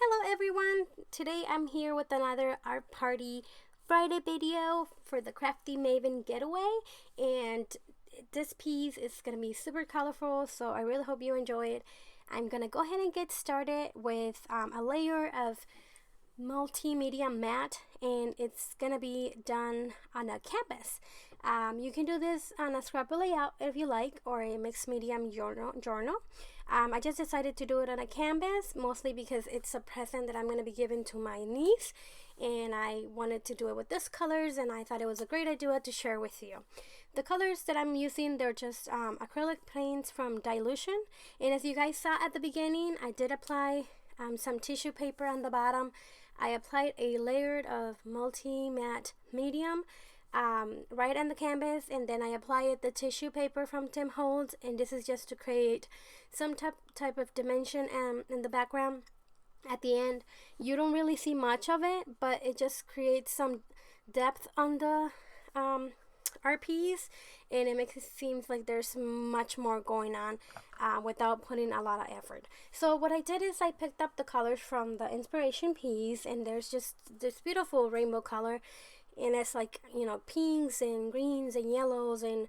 Hello everyone! Today I'm here with another Art Party Friday video for the Crafty Maven Getaway, and this piece is going to be super colorful, so I really hope you enjoy it. I'm going to go ahead and get started with a layer of multimedia matte, and it's gonna be done on a canvas. You can do this on a scrapbook layout if you like, or a mixed medium journal. I just decided to do it on a canvas, mostly because it's a present that I'm going to be giving to my niece, and I wanted to do it with these colors, and I thought it was a great idea to share with you. The colors that I'm using, they're just acrylic paints from Dilution, and as you guys saw at the beginning, I did apply some tissue paper on the bottom. I applied a layer of multi-matte medium right on the canvas, and then I applied the tissue paper from Tim Holtz, and this is just to create some type of dimension in the background. At the end, you don't really see much of it, but it just creates some depth on the art piece, and it makes it seem like there's much more going on without putting a lot of effort. So what I did is I picked up the colors from the inspiration piece, and there's just this beautiful rainbow color, and it's like, you know, pinks and greens and yellows and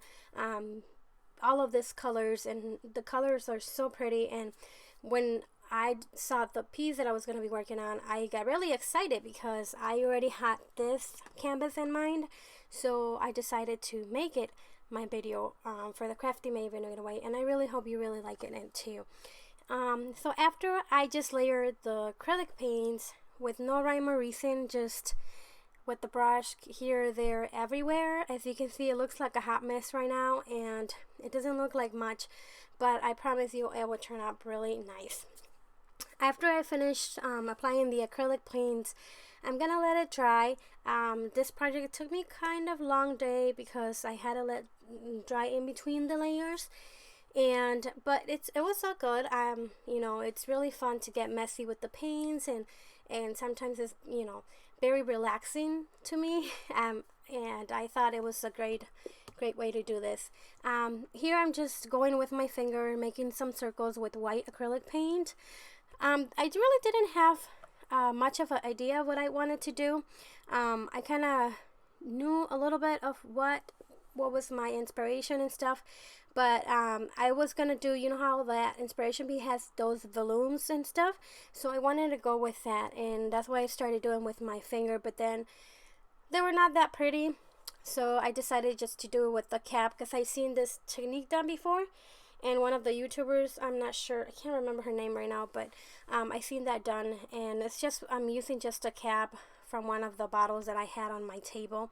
all of these colors, and the colors are so pretty. And when I saw the piece that I was going to be working on, I got really excited because I already had this canvas in mind, so I decided to make it my video for the Crafty Maven Getaway, and I really hope you really like it too. So after I just layered the acrylic paints with no rhyme or reason, just with the brush here, there, everywhere. As you can see, it looks like a hot mess right now, and it doesn't look like much, but I promise you it will turn out really nice. After I finished applying the acrylic paints, I'm gonna let it dry. This project took me kind of long day because I had to let dry in between the layers, but it was so good. You know, it's really fun to get messy with the paints, and sometimes it's, you know, very relaxing to me. And I thought it was a great way to do this. Here I'm just going with my finger, making some circles with white acrylic paint. I really didn't have much of an idea of what I wanted to do. I kind of knew a little bit of what was my inspiration and stuff, but I was gonna do, you know how that inspiration bee has those balloons and stuff, so I wanted to go with that, and that's what I started doing with my finger. But then they were not that pretty, so I decided just to do it with the cap, because I've seen this technique done before, and one of the YouTubers, I'm not sure, I can't remember her name right now, but I seen that done, and it's just, I'm using just a cap from one of the bottles that I had on my table.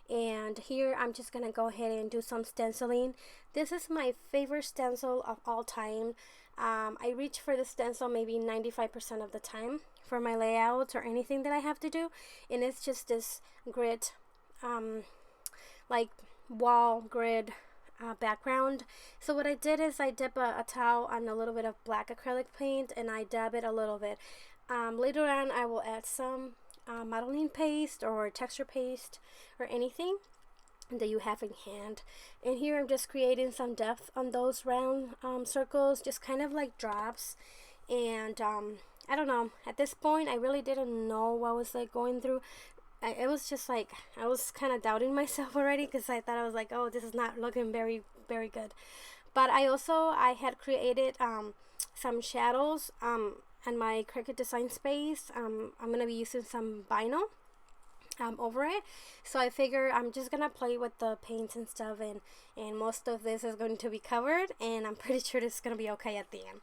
And here I'm just gonna go ahead and do some stenciling. This is my favorite stencil of all time. I reach for the stencil maybe 95% of the time for my layouts or anything that I have to do, and it's just this grid, like wall grid background. So what I did is I dip a towel on a little bit of black acrylic paint, and I dab it a little bit. Later on I will add some modeling paste or texture paste or anything that you have in hand, and here I'm just creating some depth on those round circles, just kind of like drops. And I don't know, at this point I really didn't know what was like going through. It was just like I was kind of doubting myself already, because I thought, I was like, oh, this is not looking very good. But I had created some shadows on my Cricut design space. I'm gonna be using some vinyl over it, so I figure I'm just gonna play with the paints and stuff, and most of this is going to be covered, and I'm pretty sure it's gonna be okay at the end.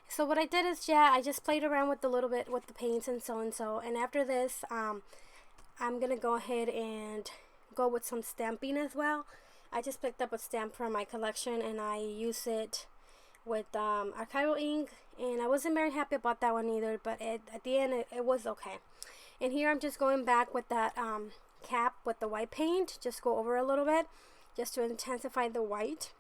So what I did is, yeah, I just played around with a little bit with the paints and so, and after this I'm gonna go ahead and go with some stamping as well. I just picked up a stamp from my collection, and I use it with archival ink, and I wasn't very happy about that one either, but at the end it was okay. And here I'm just going back with that cap with the white paint, just go over a little bit just to intensify the white.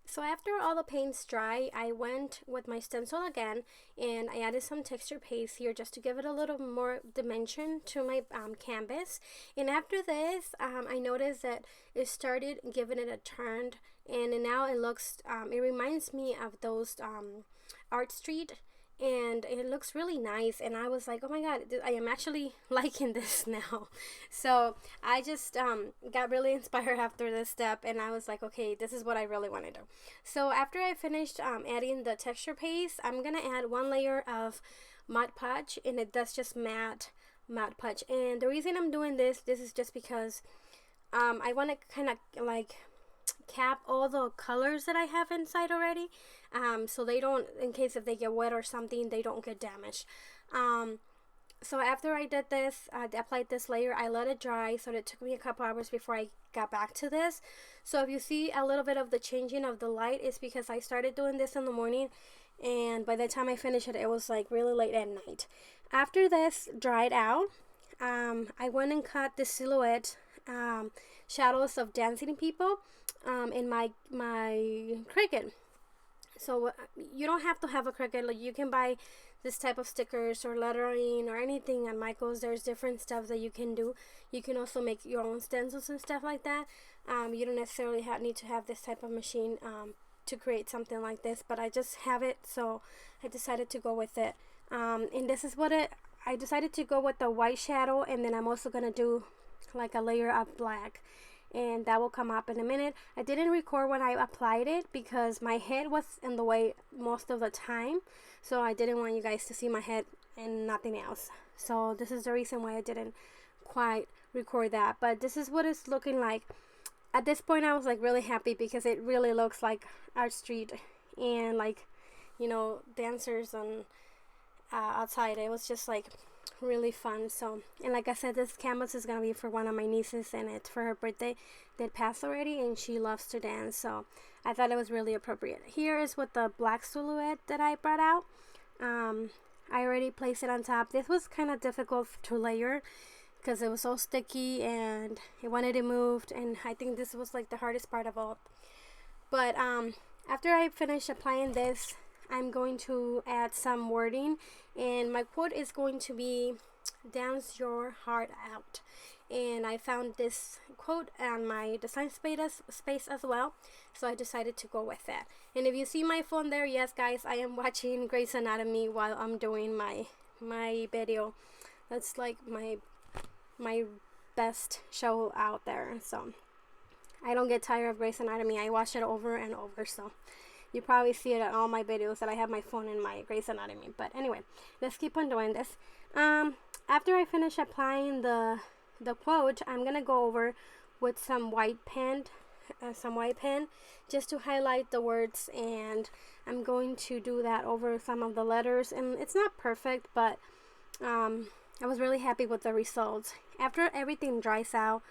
So after all the paints dry, I went with my stencil again, and I added some texture paste here just to give it a little more dimension to my canvas. And after this, I noticed that it started giving it a turn, and now it looks, it reminds me of those Art Street and it looks really nice, and I was like, oh my god, I am actually liking this now. So I just got really inspired after this step, and I was like, okay, this is what I really want to do. So after I finished adding the texture paste, I'm gonna add one layer of Mod Podge, and that's just matte Mod Podge. And the reason I'm doing this is just because I want to kind of like cap all the colors that I have inside already, so they don't, in case if they get wet or something, they don't get damaged. So after I did this, I applied this layer, I let it dry, so it took me a couple hours before I got back to this. So if you see a little bit of the changing of the light, it's because I started doing this in the morning, and by the time I finished it, it was like really late at night. After this dried out, I went and cut the silhouette shadows of dancing people in my Cricut. So you don't have to have a Cricut. Like, you can buy this type of stickers or lettering or anything at Michael's. There's different stuff that you can do. You can also make your own stencils and stuff like that. You don't necessarily need to have this type of machine to create something like this, but I just have it, so I decided to go with it. And this is what I decided to go with the white shadow, and then I'm also gonna do like a layer of black, and that will come up in a minute. I didn't record when I applied it because my head was in the way most of the time, so I didn't want you guys to see my head and nothing else. So this is the reason why I didn't quite record that, but this is what it's looking like. At this point I was like really happy because it really looks like art street and like, you know, dancers and outside. It was just like really fun. So, and like I said, this canvas is gonna be for one of my nieces, and it's for her birthday that passed already, and she loves to dance, so I thought it was really appropriate. Here is what the black silhouette that I brought out. I already placed it on top. This was kind of difficult to layer because it was so sticky and it wanted it moved, and I think this was like the hardest part of all. But after I finish applying this, I'm going to add some wording, and my quote is going to be "Dance your heart out." And I found this quote on my design space as well, so I decided to go with that. And if you see my phone there, yes guys, I am watching Grey's Anatomy while I'm doing my video. That's like my best show out there, so I don't get tired of Grey's Anatomy. I watch it over and over, so you probably see it in all my videos that I have my phone in my Grey's Anatomy. But anyway, let's keep on doing this. After I finish applying the quote, I'm gonna go over with some white pen just to highlight the words, and I'm going to do that over some of the letters. And it's not perfect, but I was really happy with the results. After everything dries out,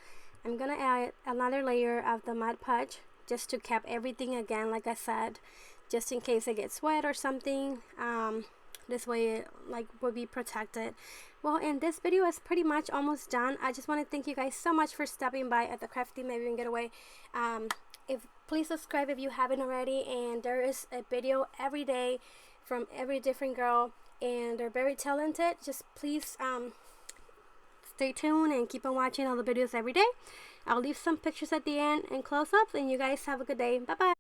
I'm gonna add another layer of the Mod Podge just to cap everything again, like I said, just in case it gets wet or something. This way it like will be protected. Well, and this video is pretty much almost done. I just want to thank you guys so much for stopping by at the Crafty Maven Getaway. Please subscribe if you haven't already, and there is a video every day from every different girl, and they're very talented. Just please stay tuned and keep on watching all the videos every day. I'll leave some pictures at the end and close-ups, and you guys have a good day. Bye bye.